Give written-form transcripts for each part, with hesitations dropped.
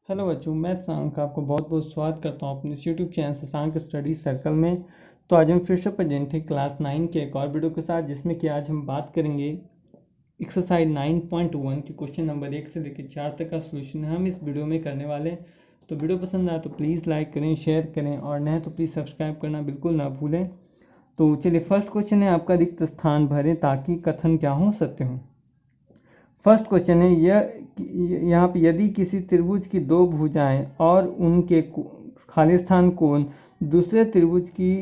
Hello बच्चों, मैं शशांक आपको बहुत बहुत स्वागत करता हूँ अपने इस YouTube channel Shashank study circle में। तो आज हम फिर से प्रेजेंट है क्लास 9 के एक और वीडियो के साथ, जिसमें कि आज हम बात करेंगे एक्सरसाइज 9.1 के क्वेश्चन नंबर 1 से लेकर 4 तक का सोल्यूशन हम इस वीडियो में करने वाले हैं। तो वीडियो पसंद आए तो प्लीज़ लाइक करें, शेयर करें और नए तो प्लीज़ सब्सक्राइब करना बिल्कुल ना भूलें। तो चलिए, फर्स्ट क्वेश्चन है आपका, रिक्त स्थान भरें ताकि कथन क्या हो, सत्य हो। फर्स्ट क्वेश्चन है यहाँ पे, यदि किसी त्रिभुज की दो भुजाएं और उनके खाली स्थान कोण दूसरे त्रिभुज की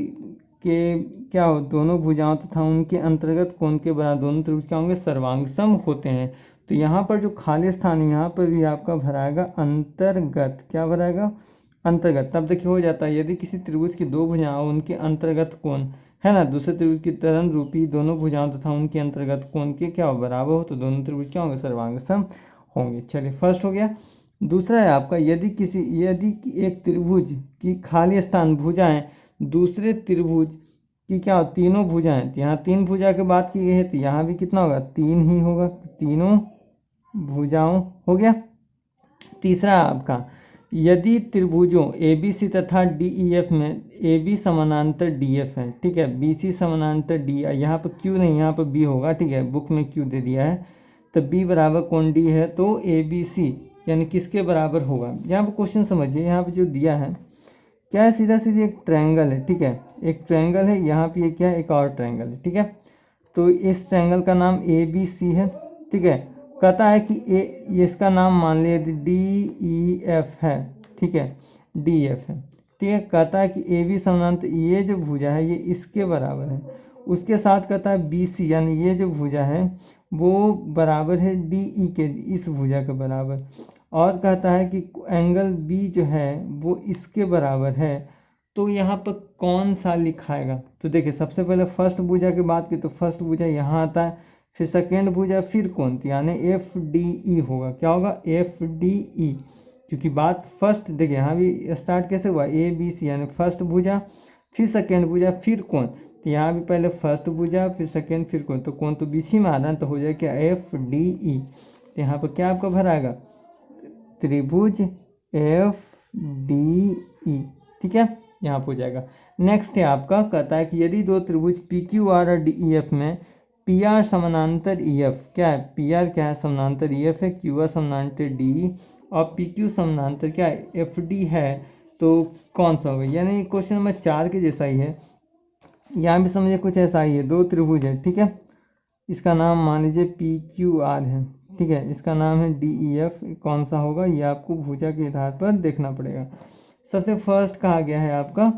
के क्या हो, दोनों भुजाओं तथा उनके अंतर्गत कोण के बराबर, दोनों त्रिभुज क्या होंगे, सर्वांगसम होते हैं। तो यहाँ पर जो खाली स्थान है यहाँ पर भी आपका भराएगा अंतर्गत। क्या भराएगा? अंतर्गत। तब देखिए हो जाता है, यदि किसी त्रिभुज की दो भुजाओं उनके अंतर्गत कोण है ना, दूसरे त्रिभुज की तरन रूपी दोनों भुजाओं तथा उनके अंतर्गत कोण के क्या हो, बराबर हो, तो दोनों त्रिभुज क्या होंगे, सर्वांगसम होंगे। चलिए, फर्स्ट हो गया। दूसरा है आपका, यदि एक त्रिभुज की खाली स्थान भुजाएं दूसरे त्रिभुज की क्या हो, तीनों भुजाएं, तो यहाँ तीन भुजा की बात की गई है, तो यहाँ भी कितना होगा, तीन ही होगा, तो तीनों भुजाओं हो गया। तीसरा आपका, यदि त्रिभुजों ए बी सी तथा डी ई एफ में ए बी समानांतर डी एफ है, ठीक है, बी सी समानांतर डी, यहाँ पर क्यू नहीं, यहाँ पर बी होगा, ठीक है, बुक में क्यू दे दिया है, तो बी बराबर कौन डी है, तो ए बी सी यानी किसके बराबर होगा। यहाँ पर क्वेश्चन समझिए, यहाँ पर जो दिया है क्या है, सीधा सीधी एक ट्रायंगल है, ठीक है, एक ट्रायंगल है, यहाँ पे ये क्या है, एक और ट्रायंगल है, ठीक है। तो इस ट्रायंगल का नाम ए बी सी है, ठीक है। कहता है कि इसका नाम मान लिया डी ई एफ है, ठीक है, डी एफ है, ठीक है। कहता है कि ए बी समानांतर ये जो भुजा है ये इसके बराबर है, उसके साथ कहता है बी सी यानी ये जो भुजा है वो बराबर है डी ई के, इस भुजा के बराबर, और कहता है कि एंगल बी जो है वो इसके बराबर है। तो यहाँ पर कौन सा लिखाएगा, तो देखिए सबसे पहले फर्स्ट भुजा की बात की, तो फर्स्ट भुजा यहाँ आता है, फिर सेकेंड भुजा, फिर कौन, यानी एफ डी ई होगा। क्या होगा, एफ डी ई, क्योंकि बात फर्स्ट, देखिए यहाँ भी स्टार्ट कैसे हुआ, ए बी सी यानी फर्स्ट भुजा, फिर सेकेंड भुजा, फिर कौन, तो यहाँ भी पहले फर्स्ट भुजा, फिर सेकेंड, फिर कौन, तो कौन तो बीच ही में आ रहा है, तो हो जाएगा क्या, एफ डी ई। तो यहाँ पर क्या आपका भराएगा, त्रिभुज एफ डी ई, ठीक है, यहाँ पर हो जाएगा। नेक्स्ट है आपका, कहता है कि यदि दो त्रिभुज पी क्यू आर और डी ई एफ में पी आर समानांतर ई एफ, क्या है, पी आर क्या है, समानांतर ई एफ है, क्यू आर समानांतर डी और पी क्यू समानांतर क्या है, एफ डी है, तो कौन सा होगा। यानी क्वेश्चन नंबर 4 के जैसा ही है, यहाँ भी समझिए कुछ ऐसा ही है, दो त्रिभुज है, ठीक है, इसका नाम मान लीजिए पी क्यू आर है, ठीक है, इसका नाम है डी ई एफ, कौन सा होगा ये आपको भुजा के आधार पर देखना पड़ेगा। सबसे फर्स्ट कहा गया है आपका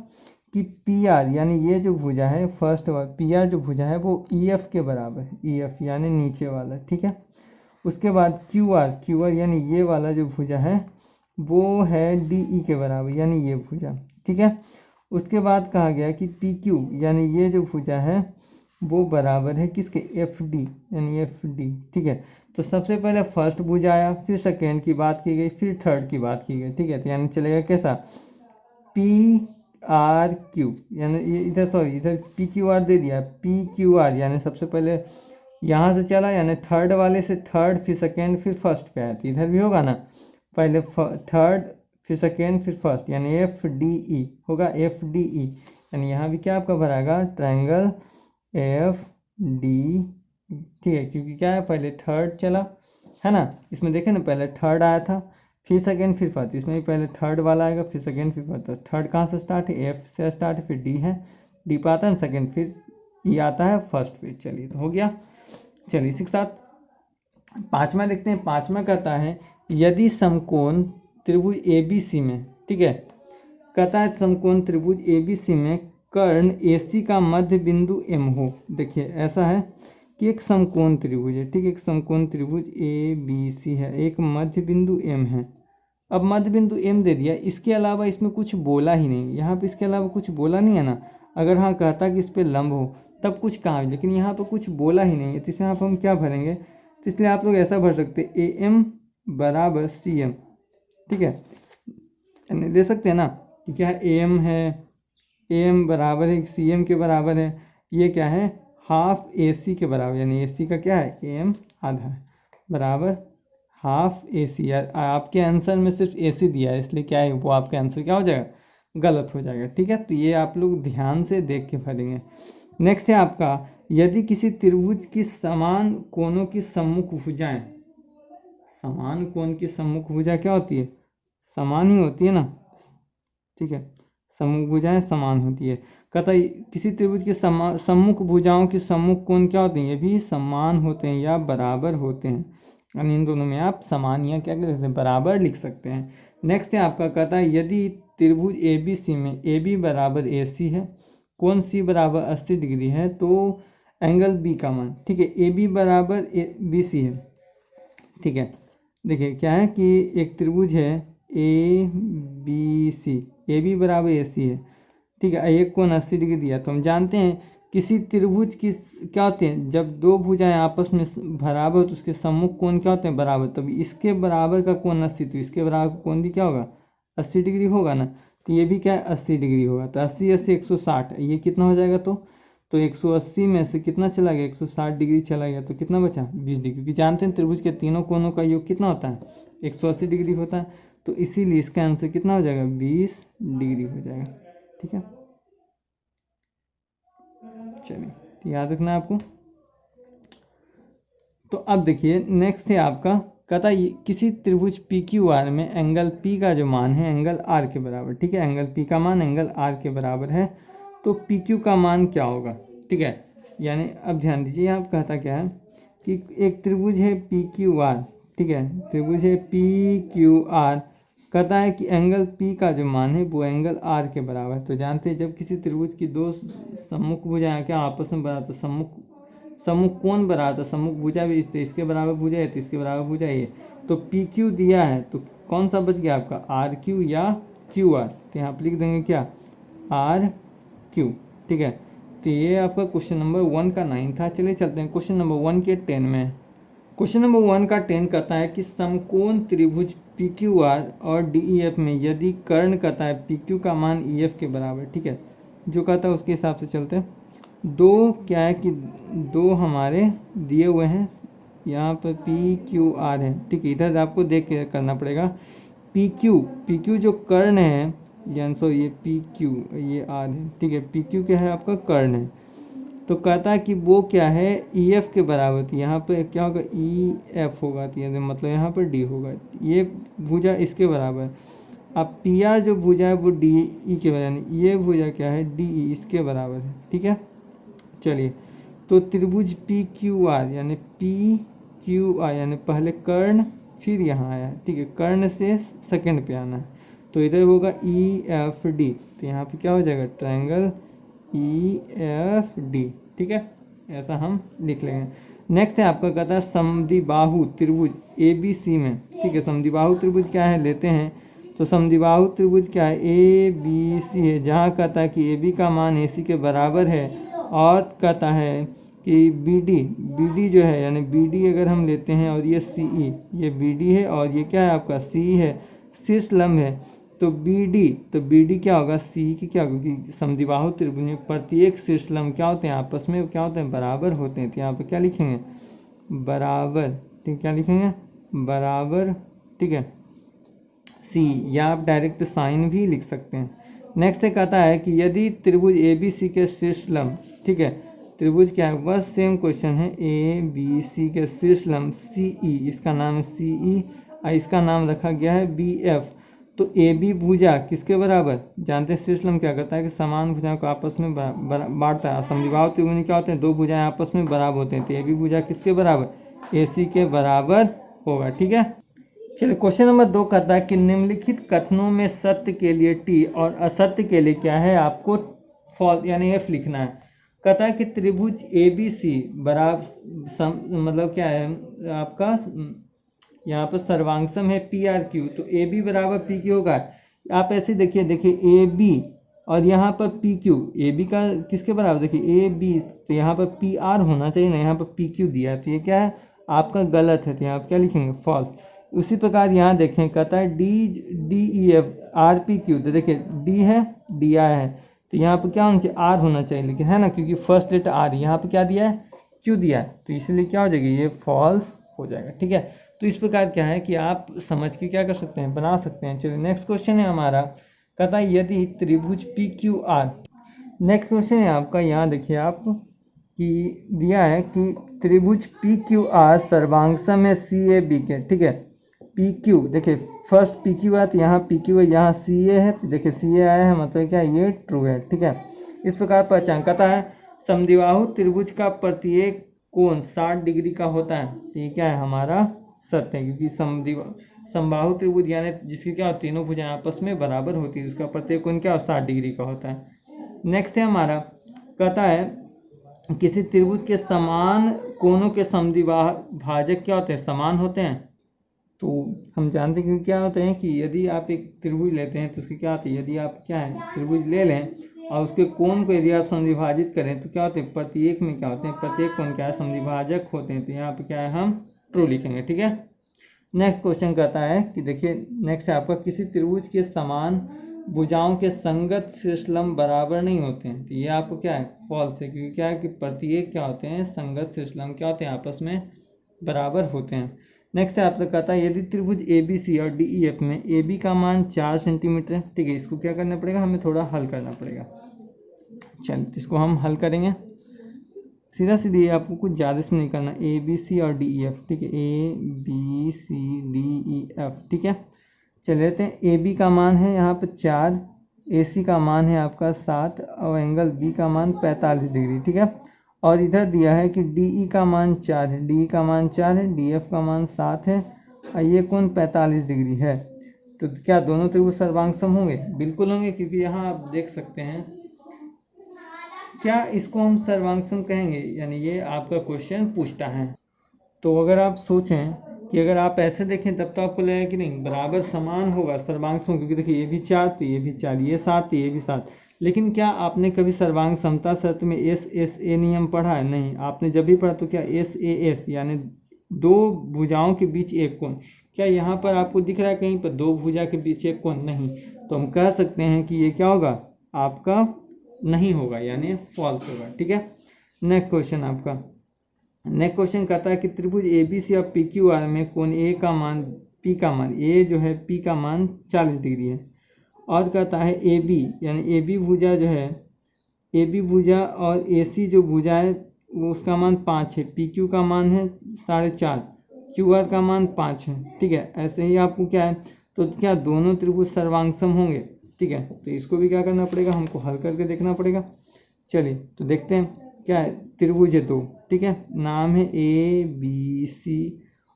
कि पी आर यानी ये जो भुजा है, फर्स्ट पी आर जो भुजा है वो ई एफ के बराबर है, ई एफ यानी नीचे वाला, ठीक है। उसके बाद क्यू आर यानी ये वाला जो भुजा है वो है डी ई के बराबर, यानी ये भुजा, ठीक है। उसके बाद कहा गया कि पी क्यू यानी ये जो भुजा है वो बराबर है किसके, एफ डी यानी एफ डी, ठीक है। तो सबसे पहले फर्स्ट भुजा आया, फिर सेकेंड की बात की गई, फिर थर्ड की बात की गई, ठीक है। तो यानी चलेगा कैसा, पी आर क्यू, यानी इधर सॉरी इधर पी क्यू आर दे दिया, पी क्यू आर यानी सबसे पहले यहाँ से चला, यानी थर्ड वाले से थर्ड, फिर सेकेंड, फिर फर्स्ट पे आया, तो इधर भी होगा ना, पहले थर्ड, फिर सेकेंड, फिर फर्स्ट, यानी एफ डी ई होगा, एफ डी ई, यानी यहाँ भी क्या आपका भराएगा, ट्रायंगल एफ डी, ठीक है, क्योंकि क्या है, पहले थर्ड चला है ना, इसमें देखें ना, पहले थर्ड आया था, फिर सेकेंड, फिर फर्स्ट, इसमें भी पहले थर्ड वाला आएगा, फिर सेकेंड, फिर फर्स्ट। थर्ड कहाँ से स्टार्ट है, एफ से स्टार्ट है, फिर डी है, डी पे आता है सेकेंड, फिर ई आता है फर्स्ट, फिर चलिए तो हो गया। चलिए इसी के साथ पांचवा देखते हैं। पांचवा कहता है, यदि समकोण त्रिभुज ए बी सी में, ठीक है, कहता है समकोण त्रिभुज ए बी सी में कर्ण ए सी का मध्य बिंदु एम हो। देखिए ऐसा है कि एक समकोण त्रिभुज है, ठीक है, एक समकोण त्रिभुज ए बी सी है, एक मध्य बिंदु एम है। अब मध्य बिंदु एम दे दिया, इसके अलावा इसमें कुछ बोला ही नहीं, यहाँ पे इसके अलावा कुछ बोला नहीं है ना। अगर हाँ कहता कि इस पे लंब हो तब कुछ कहा, लेकिन यहाँ पे कुछ बोला ही नहीं है, तो इसे यहाँ पर हम क्या भरेंगे, तो इसलिए आप लोग ऐसा भर सकते ए एम बराबर सी एम, ठीक है, दे सकते हैं ना कि क्या है, ए एम है, ए एम बराबर है सी एम के बराबर है, ये क्या है, हाफ ए सी के बराबर, यानी ए सी का क्या है, ए एम आधा है, बराबर हाफ AC। यार आपके आंसर में सिर्फ AC दिया है, इसलिए क्या है वो आपका आंसर क्या हो जाएगा, गलत हो जाएगा। ठीक है, तो ये आप लोग ध्यान से देख के पढ़ेंगे। नेक्स्ट है आपका, यदि किसी त्रिभुज की समान कोणों की सम्मुख भुजाएं, समान कोण की सम्मुख भुजा क्या होती है, समान ही होती है ना। ठीक है, सम्मुख भुजाएं समान होती है। कहता है किसी त्रिभुज के सम्मुख भुजाओं के सम्मुख कोण क्या होते हैं, ये भी समान होते हैं या बराबर होते हैं। यानी इन दोनों में आप समान या क्या कह सकते हैं, बराबर लिख सकते हैं। नेक्स्ट है आपका, कहता है यदि त्रिभुज ABC में AB बराबर AC है, कोण C बराबर 80 डिग्री है, तो एंगल B का मान, ठीक है, AB बराबर BC है। ठीक है, देखिए क्या है कि एक त्रिभुज है ABC, AB बराबर AC है। ठीक है, एक कोण 80 डिग्री दिया, तो हम जानते हैं किसी त्रिभुज की क्या होते हैं, जब दो भुजाएं आपस में बराबर हो तो उसके सम्मुख कोण क्या होते हैं, बराबर। तभी इसके बराबर का कोण 80, तो इसके बराबर का कोण भी क्या होगा, 80 डिग्री होगा ना। तो ये भी क्या है, 80 डिग्री होगा। तो 80 80 160, ये कितना हो जाएगा, तो 180 में से कितना चला गया, 160 डिग्री चला गया, तो कितना बचा, 20 डिग्री। क्योंकि जानते हैं त्रिभुज के तीनों कोणों का योग कितना होता है, 180 डिग्री होता है। तो इसीलिए इसका आंसर कितना हो जाएगा, 20 डिग्री हो जाएगा। ठीक है, चलिए, तो याद रखना है आपको। तो अब देखिए नेक्स्ट है आपका, कहता है किसी त्रिभुज PQR में एंगल P का जो मान है एंगल R के बराबर। ठीक है, एंगल P का मान एंगल R के बराबर है, तो PQ का मान क्या होगा। ठीक है, यानी अब ध्यान दीजिए, यहाँ कहता क्या है कि एक त्रिभुज है PQR। ठीक है, त्रिभुज है PQR, कहता है कि एंगल P का जो मान है वो एंगल R के बराबर है। तो जानते हैं जब किसी त्रिभुज की दो सम्मुख भुजाएं क्या आपस में बराबर, तो सम्मुख कोण बराबर, तो सम्मुख भुजा भी इसके बराबर भुजा है, तो इसके बराबर भुजा है। तो PQ दिया है, तो कौन सा बच गया आपका, RQ या QR। तो यहाँ पर लिख देंगे क्या, RQ। ठीक है, तो ये आपका क्वेश्चन नंबर 1 का 9 था। चलिए चलते हैं क्वेश्चन नंबर 1 के 10 में। क्वेश्चन नंबर 1 का 10 कहता है कि समकोण त्रिभुज PQR और DEF में यदि कर्ण कहता है PQ का मान EF के बराबर। ठीक है, जो कहता है उसके हिसाब से चलते हैं। दो क्या है कि दो हमारे दिए हुए हैं, यहाँ पर PQR है। ठीक है, इधर आपको देख के करना पड़ेगा। PQ जो कर्ण है, ये PQ ये R है। ठीक है, PQ क्या है आपका, कर्ण है। तो कहता है कि वो क्या है, EF के बराबर थी। यहाँ पे क्या होगा, EF होगा, तो मतलब यहाँ पर D होगा। ये भुजा इसके बराबर। अब PR जो भुजा है वो DE के बराबर, ये भुजा क्या है, DE इसके बराबर है। ठीक है, चलिए, तो त्रिभुज PQR यानी PQR यानी पहले कर्ण फिर यहाँ आया। ठीक है, कर्ण से सेकंड पे आना है, तो इधर होगा EFD। तो यहाँ पे क्या हो जाएगा, ट्रायंगल EFD। ठीक है, ऐसा हम लिख लेंगे। नेक्स्ट है आपका, कहता है समद्विबाहु त्रिभुज ABC में। ठीक है, समद्विबाहु त्रिभुज क्या है लेते हैं, तो समद्विबाहु त्रिभुज क्या है, ABC है, जहाँ कहता है कि AB का मान AC के बराबर है, और कहता है कि BD जो है, यानी BD अगर हम लेते हैं, और ये CE, ये BD है और ये क्या है आपका CE है, शीर्ष लंब है। तो BD क्या होगा, CE की क्या होगी, समद्विबाहु त्रिभुज में प्रत्येक शीर्ष लंब क्या होते हैं, आपस में क्या होते हैं, बराबर होते हैं। तो यहाँ पे क्या लिखेंगे, बराबर। ठीक, क्या लिखेंगे, बराबर। ठीक है, C, या आप डायरेक्ट साइन भी लिख सकते हैं। नेक्स्ट से कहता है कि यदि त्रिभुज ABC के शीर्ष लंब, ठीक है, त्रिभुज क्या है, वह सेम क्वेश्चन है, ABC के शीर्ष लंब CE, इसका नाम है CE और इसका नाम रखा गया है BF। तो AB भुजा किसके बराबर, जानते हैं शीर्ष लंब क्या करता है कि समान भुजाओं को आपस में बांटता है। समद्विबाहु त्रिभुज में क्या होते हैं, दो भुजाएं आपस में बराबर होते हैं। तो AB भुजा किसके बराबर, AC के बराबर होगा। ठीक है, चलिए क्वेश्चन नंबर 2 कहता है कि निम्नलिखित कथनों में सत्य के लिए T और असत्य के लिए क्या है, आपको फॉल्स यानी F लिखना है। कहता है कि त्रिभुज ABC बराबर मतलब क्या है आपका, यहाँ पर सर्वांगसम है PRQ, तो AB बराबर PQ होगा। आप ऐसे देखिए AB और यहाँ पर PQ, AB का किसके बराबर, देखिए AB, तो यहाँ पर PR होना चाहिए ना, यहाँ पर PQ दिया है, तो ये क्या है आपका गलत है। तो यहाँ पर क्या लिखेंगे, फॉल्स। उसी प्रकार यहाँ देखें, कहता है DEF RPQ, तो देखिए D है DI है, तो यहाँ पर क्या होना चाहिए, R होना चाहिए, लेकिन है ना, क्योंकि फर्स्ट लेटर R, यहाँ पर क्या दिया है, Q दिया है, तो इसलिए क्या हो जाएगी, ये फॉल्स हो जाएगा। ठीक है, तो इस प्रकार क्या है कि आप समझ के क्या कर सकते हैं, बना सकते हैं। चलिए नेक्स्ट क्वेश्चन है हमारा, कहता है यदि त्रिभुज P Q R. Next question है आपका, यहाँ देखिए आप कि दिया है कि त्रिभुज पी क्यू आर सर्वांगसम है सी ए बी के। ठीक है, पी क्यू देखिए फर्स्ट पी क्यू है तो यहाँ पी क्यू है, यहाँ सी ए है तो देखिए सी ए आया है, मतलब क्या ये ट्रू है। ठीक है, इस प्रकार पहचान कहता है समद्विबाहु त्रिभुज का प्रत्येक कोण 60 डिग्री का होता है। तो ये क्या है हमारा सत्य है, क्योंकि समबाहु त्रिभुज यानी जिसकी क्या तीनों भुजाएं आपस में बराबर होती है, उसका प्रत्येक कोण क्या 60 डिग्री का होता है। नेक्स्ट है हमारा, कहता है किसी त्रिभुज के समान कोणों के समद्विभाजक क्या होते हैं, समान होते हैं। तो हम जानते हैं कि क्या होते हैं कि यदि आप एक त्रिभुज लेते हैं तो उसकी क्या होती है, यदि आप क्या है त्रिभुज ले लें और उसके कोण को यदि आप समद्विभाजित करें तो क्या होते हैं, प्रत्येक में क्या होते हैं, प्रत्येक कोण क्या है समद्विभाजक होते हैं। तो यहाँ पे क्या है हम ट्रू लिखेंगे। ठीक है, नेक्स्ट क्वेश्चन कहता है कि देखिए नेक्स्ट है आपका, किसी त्रिभुज के समान भुजाओं के संगत शीर्षलंब बराबर नहीं होते हैं। तो ये आपको क्या है फॉल्स है, क्योंकि क्या है कि प्रत्येक क्या होते हैं संगत शीर्षलंब क्या होते हैं आपस में बराबर होते हैं। नेक्स्ट है आपसे कहता है यदि त्रिभुज ए बी सी और डी ई एफ में ए बी का मान 4 सेंटीमीटर है। ठीक है, इसको क्या करना पड़ेगा, हमें थोड़ा हल करना पड़ेगा। चलिए इसको हम हल करेंगे, सीधा सीधी आपको कुछ ज़्यादा इसमें नहीं करना, ए बी सी और डी ई एफ। ठीक है, A B C D E F. ठीक है, चले लेते हैं, ए बी का मान है यहाँ पर 4, ए सी का मान है आपका 7 और एंगल बी का मान 45 डिग्री। ठीक है, और इधर दिया है कि डी ई का मान 4 है, डी ई का मान 4 है, डी एफ का मान 7 है और ये कोण 45 डिग्री है। तो क्या दोनों त्रिभुज सर्वांगसम होंगे? बिल्कुल होंगे, क्योंकि यहाँ आप देख सकते हैं क्या इसको हम सर्वांगसम कहेंगे, यानी ये आपका क्वेश्चन पूछता है। तो अगर आप सोचें कि अगर आप ऐसे देखें तब तो आपको लगेगा कि नहीं बराबर समान होगा सर्वांगसम, क्योंकि देखिए ये भी 4 तो ये भी 4, ये 7 तो ये भी 7। लेकिन क्या आपने कभी सर्वांग समता शर्त में एस एस ए नियम पढ़ा है? नहीं, आपने जब भी पढ़ा तो क्या एस ए एस यानी दो भुजाओं के बीच एक कोण, क्या यहाँ पर आपको दिख रहा है कहीं पर दो भुजा के बीच एक कोण? नहीं, तो हम कह सकते हैं कि ये क्या होगा आपका नहीं होगा, यानी फॉल्स होगा। ठीक है, नेक्स्ट क्वेश्चन आपका, नेक्स्ट क्वेश्चन कहता है कि त्रिभुज ए बी सी और पी क्यू आर में कोण ए का मान पी का मान ए जो है पी का मान 40 डिग्री है। और कहता है ए बी यानी ए बी भुजा जो है ए बी भुजा और ए सी जो भुजा है वो उसका मान 5 है, पी क्यू का मान है 4.5, क्यू आर का मान 5 है। ठीक है, ऐसे ही आपको क्या है, तो क्या दोनों त्रिभुज सर्वांगसम होंगे? ठीक है, तो इसको भी क्या करना पड़ेगा, हमको हल करके देखना पड़ेगा। चलिए तो देखते हैं, क्या है त्रिभुज है दो। ठीक है, नाम है ए बी सी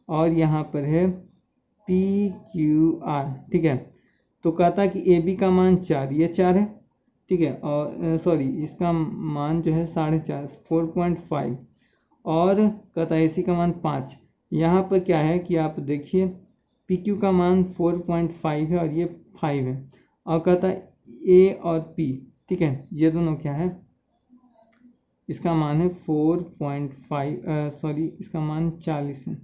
और यहाँ पर है पी क्यू आर। ठीक है, तो कहता है कि ए बी का मान 4, ये 4 है। ठीक है, और सॉरी इसका मान जो है 4.5 4.5 और कहता है ए सी का मान 5। यहाँ पर क्या है कि आप देखिए पी क्यू का मान 4.5 है और ये 5 है, और कहता है ए और पी। ठीक है, ये दोनों क्या है, इसका मान है 4.5 सॉरी इसका मान 40 है।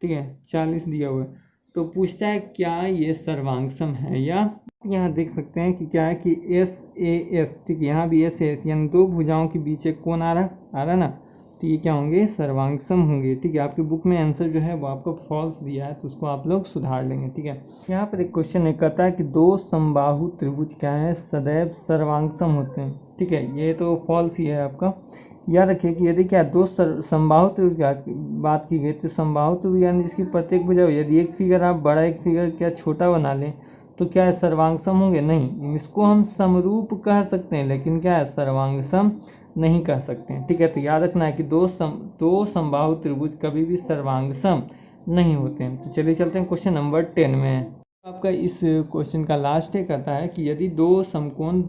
ठीक है, 40 दिया हुआ है। तो पूछता है क्या ये सर्वांगसम है या, यहाँ देख सकते हैं कि क्या है कि एस ए एस। ठीक है, यहाँ भी एस ए एस यानी दो भुजाओं के बीच एक कोण आ रहा ना, तो ये क्या होंगे सर्वांगसम होंगे। ठीक है, आपके बुक में आंसर जो है वो आपको फॉल्स दिया है, तो उसको आप लोग सुधार लेंगे। ठीक है, यहाँ पर एक क्वेश्चन कहता है कि दो समबाहु त्रिभुज क्या है सदैव सर्वांगसम होते हैं। ठीक है, ये तो फॉल्स ही है आपका। याद रखिए कि यदि क्या दो समबाहु त्रिभुज की बात की गई तो समबाहु त्रिभुज यानी जिसकी प्रत्येक भुजा, यदि एक फिगर आप बड़ा एक फिगर क्या छोटा बना लें तो क्या है सर्वांगसम होंगे? नहीं, इसको हम समरूप कह सकते हैं, लेकिन क्या है सर्वांगसम नहीं कह सकते हैं। ठीक है, तो याद रखना है कि दो समबाहु त्रिभुज कभी भी सर्वांगसम नहीं होते हैं। तो चलिए चलते हैं क्वेश्चन नंबर 10 में। आपका इस क्वेश्चन का लास्ट है, कहता है कि यदि दो समकोण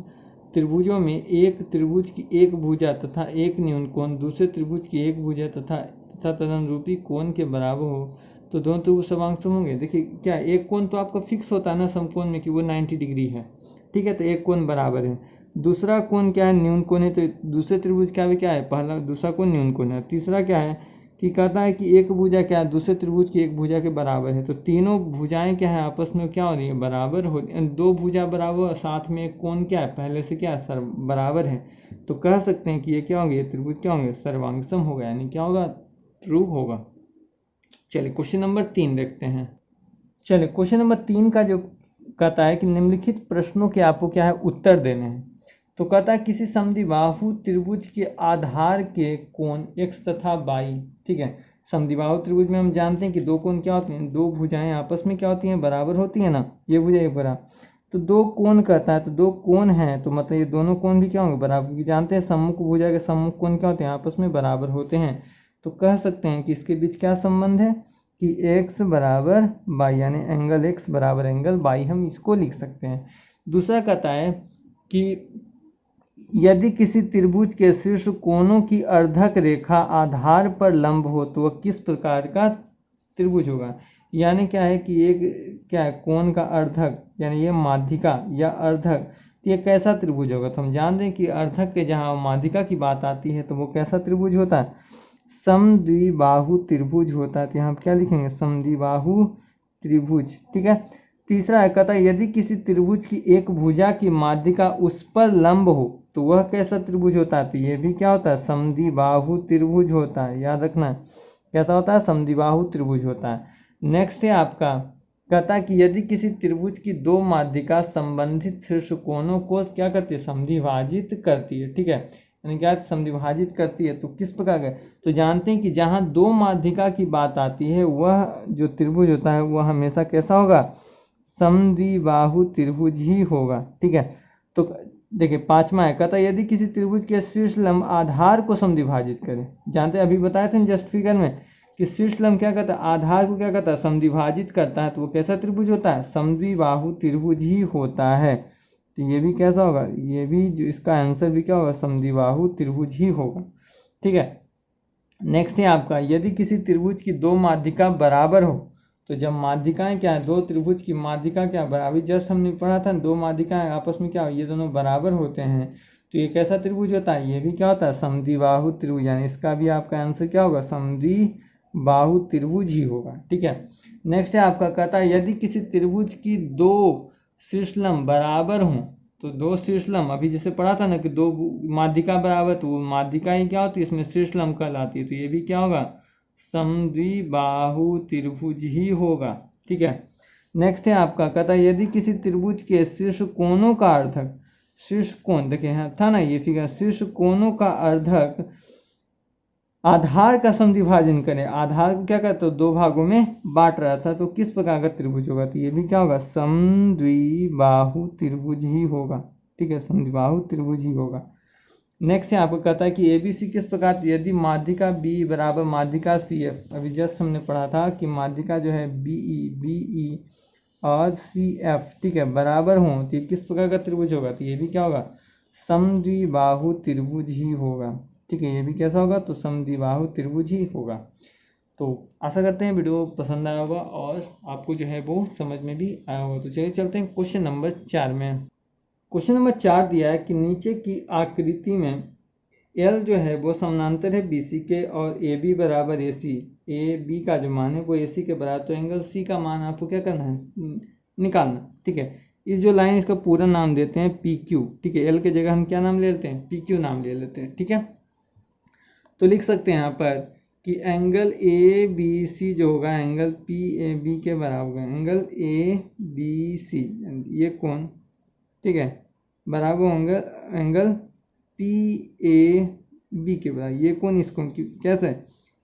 त्रिभुजों में एक त्रिभुज की एक भुजा तथा एक न्यून कोण दूसरे त्रिभुज की एक भुजा तथा तदनुरूपी कोण के बराबर हो तो दोनों त्रिभुज सर्वांगसम होंगे। देखिए क्या एक कोण तो आपका फिक्स होता है ना समकोण में कि वो 90 डिग्री है। ठीक है, तो एक कोण बराबर है। दूसरा कोण क्या है, न्यून कोण है, तो दूसरे त्रिभुज क्या भी क्या है, पहला दूसरा कोण न्यून कोण है। तीसरा क्या है कि कहता है कि एक भुजा क्या है दूसरे त्रिभुज की एक भुजा के बराबर है, तो तीनों भुजाएं क्या है आपस में क्या हो रही है बराबर हो, दो भुजा बराबर साथ में एक कोण क्या है पहले से क्या है बराबर है, तो कह सकते हैं कि ये क्या होंगे, ये त्रिभुज क्या होंगे सर्वांगसम होगा, यानी क्या होगा ट्रू होगा। चलिए क्वेश्चन नंबर 3 देखते हैं। चलिए क्वेश्चन नंबर 3 का जो कहता है कि निम्नलिखित प्रश्नों के आपको क्या है उत्तर देने हैं। तो कहता है किसी समद्विबाहु त्रिभुज के आधार के कोण x तथा y, ठीक है। समद्विबाहु त्रिभुज में हम जानते हैं कि दो कोण क्या होते हैं, दो भुजाएं आपस में क्या होती हैं, बराबर होती है ना, ये भुजा ये बराबर। तो दो कोण कहता है, तो दो कोण हैं तो मतलब ये दोनों कोण भी क्या होंगे, बराबर, क्योंकि जानते हैं सम्मुख भुजा के सम्मुख कोण क्या होते हैं, आपस में बराबर होते हैं। तो कह सकते हैं कि इसके बीच क्या संबंध है कि x बराबर y, यानी एंगल x बराबर एंगल y, हम इसको लिख सकते हैं। दूसरा कहता है कि यदि किसी त्रिभुज के शीर्ष कोणों की अर्धक रेखा आधार पर लंब हो तो वह किस प्रकार का त्रिभुज होगा। यानी क्या है कि एक क्या है, कोण का अर्धक यानी ये माध्यिका या अर्धक, तो ये कैसा त्रिभुज होगा। तो हम जानते हैं कि अर्धक के जहाँ माध्यिका की बात आती है तो वो कैसा त्रिभुज होता है, समद्विबाहु त्रिभुज होता है। तो यहाँ क्या लिखेंगे, समद्विबाहु त्रिभुज, ठीक है। तीसरा है कहता है यदि किसी त्रिभुज की एक भुजा की माध्यिका उस पर लंब हो तो वह कैसा त्रिभुज होता है। तो ये भी क्या होता है, समद्विबाहु त्रिभुज होता है, याद रखना कैसा होता है, समद्विबाहु त्रिभुज होता है। नेक्स्ट है आपका कहता है कि यदि किसी त्रिभुज की दो माध्यिका संबंधित शीर्ष कोणों को क्या करती है, समद्विभाजित करती है, ठीक है। यानी क्या समद्विभाजित करती है तो किस प्रकार का, तो जानते हैं कि जहाँ दो माध्यिका की बात आती है वह जो त्रिभुज होता है वह हमेशा कैसा होगा, समद्विबाहु त्रिभुज ही होगा, ठीक है। तो देखिए पांचवा है कहता है यदि किसी त्रिभुज के शीर्ष लंब आधार को समद्विभाजित करे, जानते हैं अभी बताए थे जस्ट फिगर में कि शीर्ष लंब क्या करता है, आधार को क्या करता है, समद्विभाजित करता है, तो वो कैसा त्रिभुज होता है, समद्विबाहु त्रिभुज ही होता है। तो ये भी कैसा होगा, ये भी जो इसका आंसर भी क्या होगा, समद्विबाहु त्रिभुज ही होगा, ठीक है। नेक्स्ट है आपका यदि किसी त्रिभुज की दो माध्यिका बराबर हो, तो जब माध्यिकाएं क्या है, दो त्रिभुज की माध्यिका क्या बराबर, जस्ट हमने पढ़ा था दो माध्यिकाएं आपस में क्या हो, ये दोनों बराबर होते हैं, तो ये कैसा त्रिभुज होता है, ये भी क्या होता है, समद्विबाहु त्रिभुज, यानी इसका भी आपका आंसर क्या होगा, समद्विबाहु त्रिभुज ही होगा, ठीक है। नेक्स्ट है आपका कहता है यदि किसी त्रिभुज की दो शीर्षलंब बराबर हों, तो दो शीर्षलंब अभी जैसे पढ़ा था ना कि दो माध्यिका बराबर, तो वो माध्यिका ही क्या होती है, इसमें शीर्षलंब कहलाती है, तो ये भी क्या होगा, समद्विबाहु त्रिभुज ही होगा, ठीक है। नेक्स्ट है आपका कहता है यदि किसी त्रिभुज के शीर्ष कोणों का अर्धक, शीर्ष कोण देखिए यहाँ था ना ये फिगर, शीर्ष कोणों का अर्धक आधार का समद्विभाजन करें, आधार को क्या करते हो, दो भागों में बांट रहा था, तो किस प्रकार का त्रिभुज होगा, तो ये भी क्या होगा, समद्विबाहु त्रिभुज ही होगा, ठीक है, समद्विबाहु त्रिभुज ही होगा। नेक्स्ट है आपको कहता है कि ABC किस प्रकार, यदि माध्यिका B बराबर माध्यिका CF, अभी जस्ट हमने पढ़ा था कि माध्यिका जो है BE और CF, ठीक है, बराबर हों तो ये किस प्रकार का त्रिभुज होगा, तो ये भी क्या होगा, समद्विबाहु त्रिभुज ही होगा, ठीक है, ये भी कैसा होगा, तो समद्विबाहु त्रिभुज ही होगा। तो आशा करते हैं वीडियो पसंद आया होगा और आपको जो है वो समझ में भी आया होगा। तो चलिए चलते हैं क्वेश्चन नंबर 4 में। क्वेश्चन नंबर 4 दिया है कि नीचे की आकृति में L जो है वो समानांतर है BC के और AB बराबर AC, AB का जो मान है वो AC के बराबर, तो एंगल C का मान आपको क्या करना है, निकालना, ठीक है। इस जो लाइन इसका पूरा नाम देते हैं PQ, ठीक है, L के जगह हम क्या नाम ले लेते हैं, PQ नाम ले लेते हैं, ठीक है। तो लिख सकते हैं यहाँ पर कि एंगल ABC जो होगा एंगल PAB के बराबर होगा, एंगल ABC ये कोण, ठीक है, बराबर होंगे एंगल PAB के बराबर, ये कोण इस कोण की कैसे,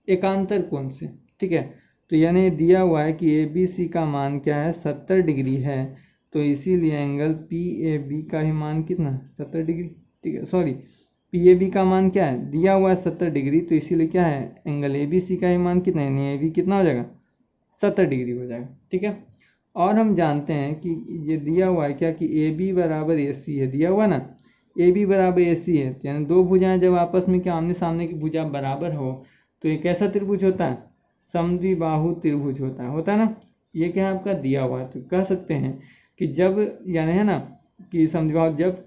एकांतर कोण से, ठीक है। तो यानी दिया हुआ है कि ABC का मान क्या है, 70 डिग्री है, तो इसीलिए एंगल PAB का ही मान कितना, 70 डिग्री, ठीक है, सॉरी PAB का मान क्या है, दिया हुआ है 70 डिग्री, तो इसीलिए क्या है, एंगल ABC का ही मान कितना है, यानी AB कितना हो जाएगा, 70 डिग्री हो जाएगा, ठीक है। और हम जानते हैं कि ये दिया हुआ है क्या कि AB बराबर AC है, दिया हुआ ना AB बराबर AC है, यानी दो भुजाएं जब आपस में क्या आमने सामने की भुजा बराबर हो तो ये कैसा त्रिभुज होता है, समद्विबाहु त्रिभुज होता है ना। ये क्या है आपका दिया हुआ है, तो कह सकते हैं कि जब यानी है ना कि समद्विबाहु, जब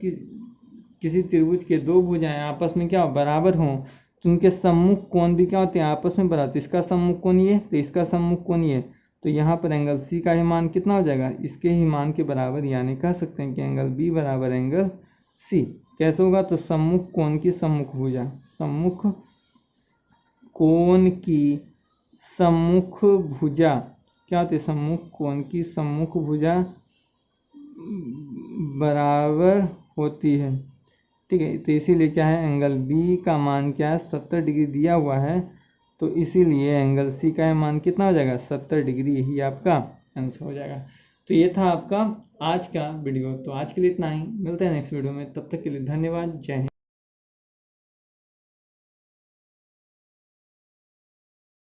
किसी त्रिभुज के दो भुजाएं आपस में क्या बराबर हों तो उनके सम्मुख कोण भी क्या होते हैं, आपस में बराबर, तो इसका सम्मुख कोण ये, तो इसका सम्मुख कोण ये, तो यहाँ पर एंगल C का ही मान कितना हो जाएगा, इसके ही मान के बराबर, यानी कह सकते हैं कि एंगल B बराबर एंगल C कैसे होगा, तो सम्मुख कोण की सम्मुख भुजा, सम्मुख कोण की सम्मुख भुजा क्या होती है, सम्मुख कोण की सम्मुख भुजा बराबर होती है। ठीक है, तो इसीलिए क्या है, एंगल बी का मान क्या है, 70 डिग्री दिया हुआ है, तो इसीलिए एंगल सी का मान कितना हो जाएगा, 70 डिग्री, यही आपका आंसर हो जाएगा। तो ये था आपका आज का वीडियो। तो आज के लिए इतना ही, मिलते हैं नेक्स्ट वीडियो में, तब तक के लिए धन्यवाद, जय हिंद।